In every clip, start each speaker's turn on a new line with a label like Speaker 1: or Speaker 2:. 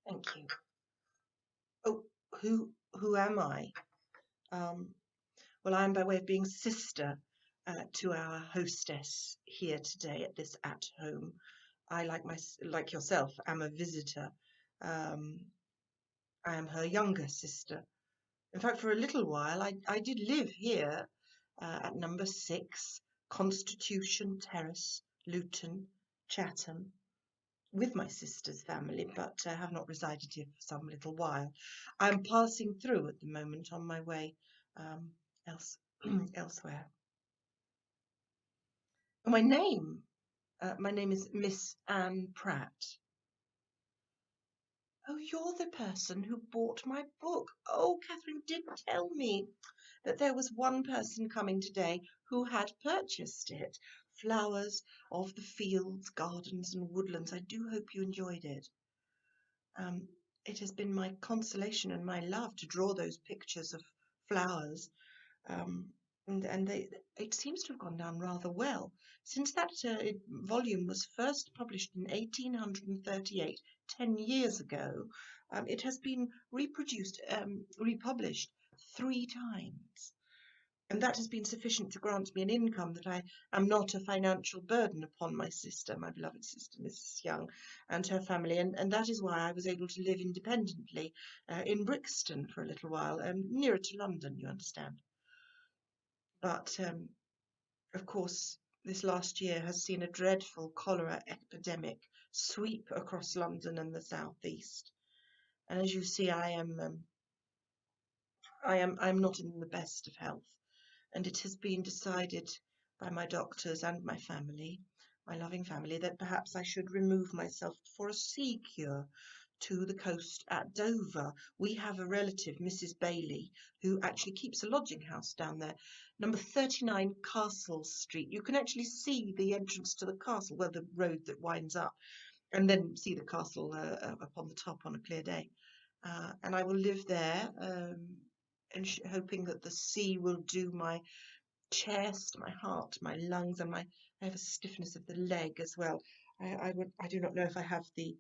Speaker 1: Thank you. Oh, who am I? Um, well, I'm by way of being sister to our hostess here today at this at home. I, like yourself, am a visitor. Um, I am her younger sister. In fact, for a little while, I did live here at number 6, Constitution Terrace, Luton, Chatham, with my sister's family, but I have not resided here for some little while. I'm passing through at the moment on my way um, else, elsewhere. My name is Miss Anne Pratt. Oh, you're the person who bought my book. Oh, Catherine did tell me that there was one person coming today who had purchased it. Flowers of the fields, gardens and woodlands. I do hope you enjoyed it. It has been my consolation and my love to draw those pictures of flowers, um, and it seems to have gone down rather well. Since that volume was first published in 1838, 10 years ago, it has been republished 3 times. And that has been sufficient to grant me an income that I am not a financial burden upon my sister, my beloved sister, Mrs. Young, and her family. And that is why I was able to live independently in Brixton for a little while, nearer to London, you understand. But, of course, this last year has seen a dreadful cholera epidemic sweep across London and the southeast. And as you see, I'm not in the best of health. And it has been decided by my doctors and my family, my loving family, that perhaps I should remove myself for a sea cure to the coast at Dover. We have a relative, Mrs. Bailey, who actually keeps a lodging house down there, number 39 Castle Street. You can actually see the entrance to the castle, well, the road that winds up, and then see the castle up on the top on a clear day. And I will live there, and hoping that the sea will do my chest, my heart, my lungs, and I have a stiffness of the leg as well. I do not know if I have the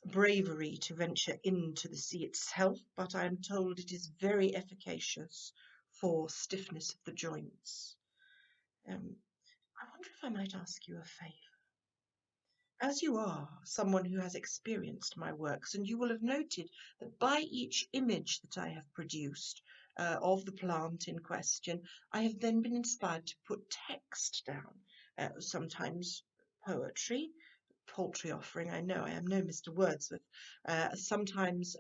Speaker 1: bravery to venture into the sea itself, but I am told it is very efficacious for stiffness of the joints. I wonder if I might ask you a favour. As you are someone who has experienced my works, and you will have noted that by each image that I have produced of the plant in question, I have then been inspired to put text down, sometimes poetry, paltry offering, I know, I am no Mr. Wordsworth, sometimes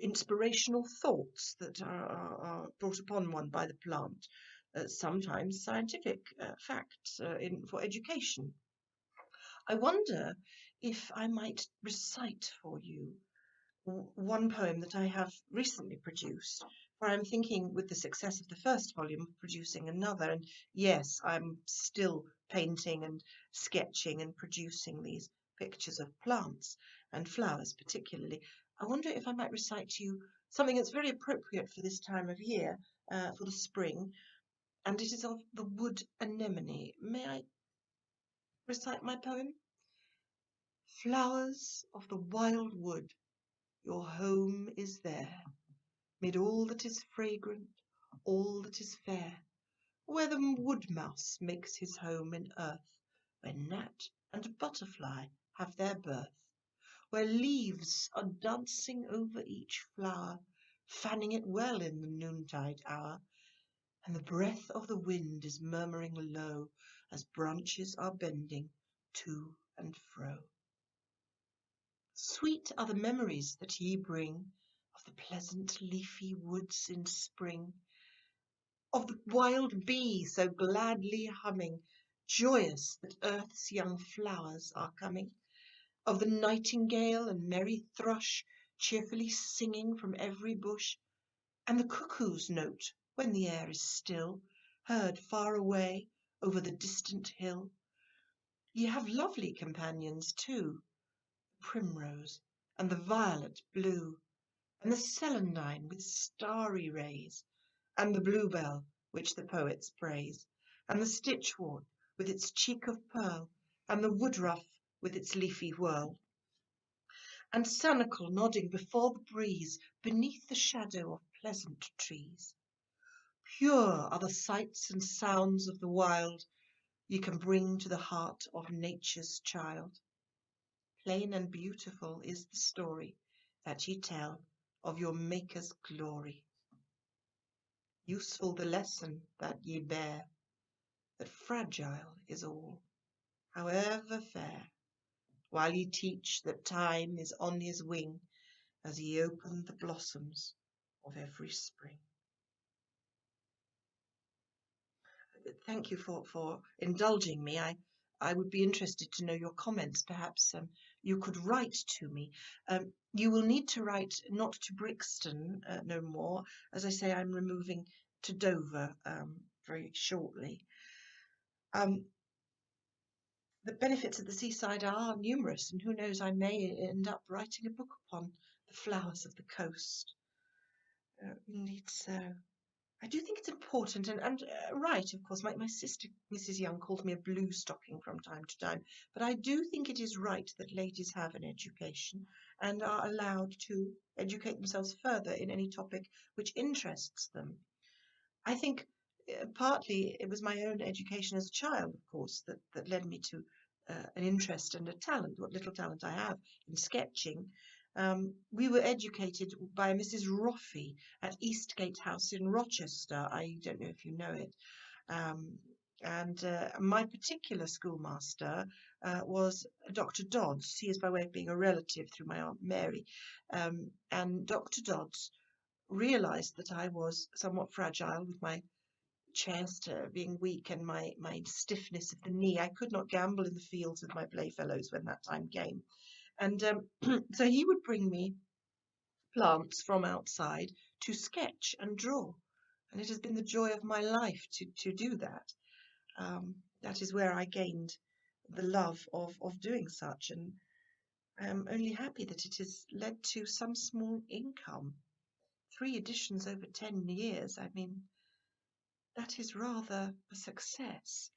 Speaker 1: inspirational thoughts that are brought upon one by the plant, sometimes scientific facts for education. I wonder if I might recite for you one poem that I have recently produced, for I'm thinking with the success of the first volume of producing another, and yes, I'm still painting and sketching and producing these pictures of plants and flowers particularly. I wonder if I might recite to you something that's very appropriate for this time of year, for the spring, and it is of the wood anemone. May I recite my poem? Flowers of the wild wood, your home is there, mid all that is fragrant, all that is fair, where the wood mouse makes his home in earth, where gnat and butterfly have their birth, where leaves are dancing over each flower, fanning it well in the noontide hour, and the breath of the wind is murmuring low as branches are bending to and fro. Sweet are the memories that ye bring of the pleasant leafy woods in spring, of the wild bee so gladly humming, joyous that earth's young flowers are coming, of the nightingale and merry thrush cheerfully singing from every bush, and the cuckoo's note when the air is still, heard far away over the distant hill. Ye have lovely companions too, the primrose and the violet blue, and the celandine with starry rays, and the bluebell which the poets praise, and the stitchwort with its cheek of pearl, and the woodruff with its leafy whirl. and sanicle nodding before the breeze beneath the shadow of pleasant trees. Pure are the sights and sounds of the wild you can bring to the heart of nature's child. Plain and beautiful is the story that ye tell of your Maker's glory. Useful the lesson that ye bear, that fragile is all, however fair, while ye teach that time is on his wing as ye open the blossoms of every spring. Thank you for indulging me. I would be interested to know your comments. Perhaps you could write to me. You will need to write not to Brixton no more. As I say, I'm removing to Dover very shortly. The benefits of the seaside are numerous, and who knows, I may end up writing a book upon the flowers of the coast. Indeed so. I do think it's important, and right, of course, my sister, Mrs. Young, called me a blue stocking from time to time, but I do think it is right that ladies have an education and are allowed to educate themselves further in any topic which interests them. I think partly it was my own education as a child, of course, that led me to an interest and a talent, what little talent I have in sketching. We were educated by Mrs. Roffey at Eastgate House in Rochester. I don't know if you know it. And my particular schoolmaster was Dr. Dodds. He is by way of being a relative through my Aunt Mary. And Dr. Dodds realised that I was somewhat fragile with my chest being weak and my stiffness of the knee. I could not gambol in the fields with my playfellows when that time came. And so he would bring me plants from outside to sketch and draw. And it has been the joy of my life to do that. That is where I gained the love of doing such. And I am only happy that it has led to some small income. 3 editions over 10 years. I mean, that is rather a success.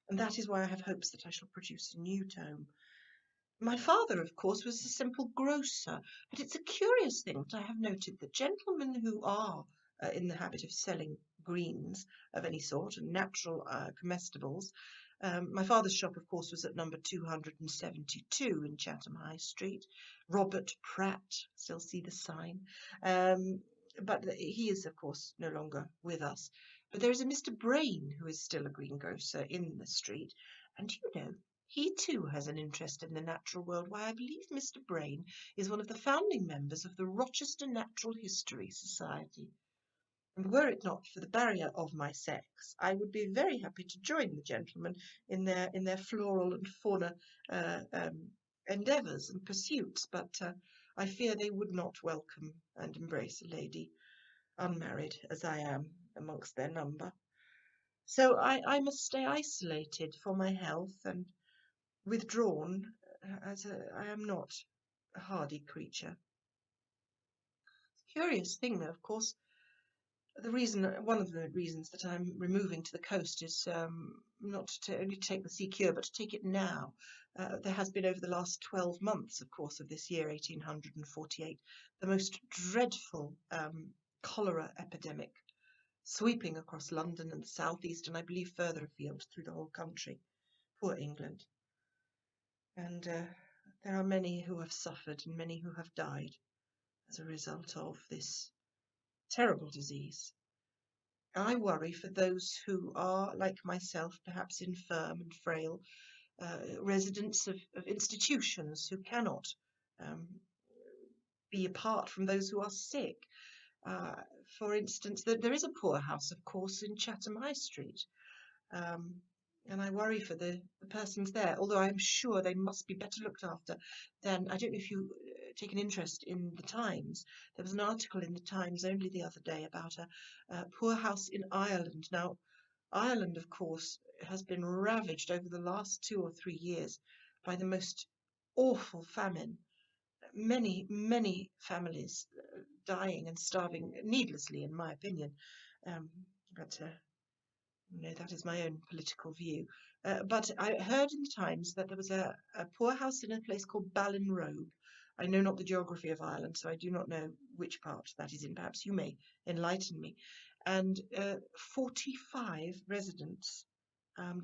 Speaker 1: And that is why I have hopes that I shall produce a new tome. My father, of course, was a simple grocer, but it's a curious thing that I have noted that gentlemen who are in the habit of selling greens of any sort and natural comestibles. My father's shop, of course, was at number 272 in Chatham High Street. Robert Pratt, still see the sign. But he is, of course, no longer with us. But there is a Mr. Brain who is still a greengrocer in the street. And you know, he too has an interest in the natural world. Why, I believe Mr. Brain is one of the founding members of the Rochester Natural History Society. And were it not for the barrier of my sex, I would be very happy to join the gentlemen in their floral and fauna endeavours and pursuits, but I fear they would not welcome and embrace a lady, unmarried as I am, amongst their number. So I must stay isolated for my health and withdrawn, as I am not a hardy creature. Curious thing, though, of course, one of the reasons that I'm removing to the coast is not to only take the sea cure, but to take it now. There has been over the last 12 months, of course, of this year, 1848, the most dreadful cholera epidemic sweeping across London and the southeast, and I believe further afield through the whole country. Poor England. And there are many who have suffered and many who have died as a result of this terrible disease. I worry for those who are, like myself, perhaps infirm and frail, residents of institutions who cannot be apart from those who are sick. For instance, there is a poorhouse, of course, in Chatham High Street, and I worry for the persons there, although I'm sure they must be better looked after than, I don't know if you take an interest in the Times. There was an article in the Times only the other day about a poorhouse in Ireland. Now, Ireland, of course, has been ravaged over the last 2 or 3 years by the most awful famine. Many, many families dying and starving needlessly, in my opinion. But that is my own political view. But I heard in the Times that there was a poorhouse in a place called Ballinrobe, I know not the geography of Ireland, so I do not know which part that is in. Perhaps you may enlighten me. And 45 residents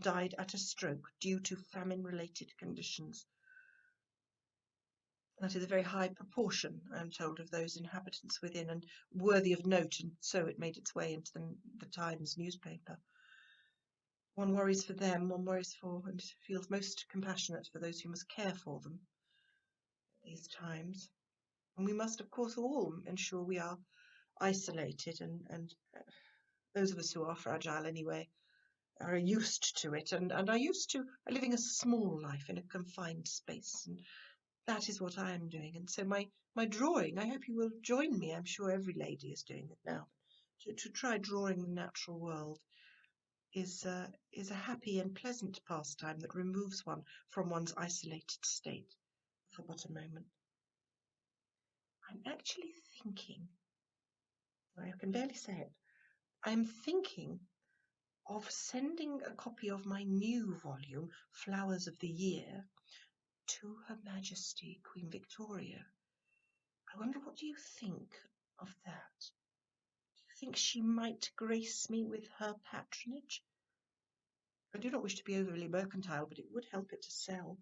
Speaker 1: died at a stroke due to famine-related conditions. That is a very high proportion, I'm told, of those inhabitants within, and worthy of note, and so it made its way into the Times newspaper. One worries for them, one worries for and feels most compassionate for those who must care for them at these times. And we must, of course, all ensure we are isolated, and those of us who are fragile anyway are used to it and are used to living a small life in a confined space. And that is what I am doing. And so my drawing, I hope you will join me, I'm sure every lady is doing it now, to try drawing the natural world is a happy and pleasant pastime that removes one from one's isolated state for but a moment. I'm actually thinking, I can barely say it, I'm thinking of sending a copy of my new volume, Flowers of the Year, to Her Majesty Queen Victoria. I wonder, what do you think of that? Do you think she might grace me with her patronage? I do not wish to be overly mercantile, but it would help it to sell.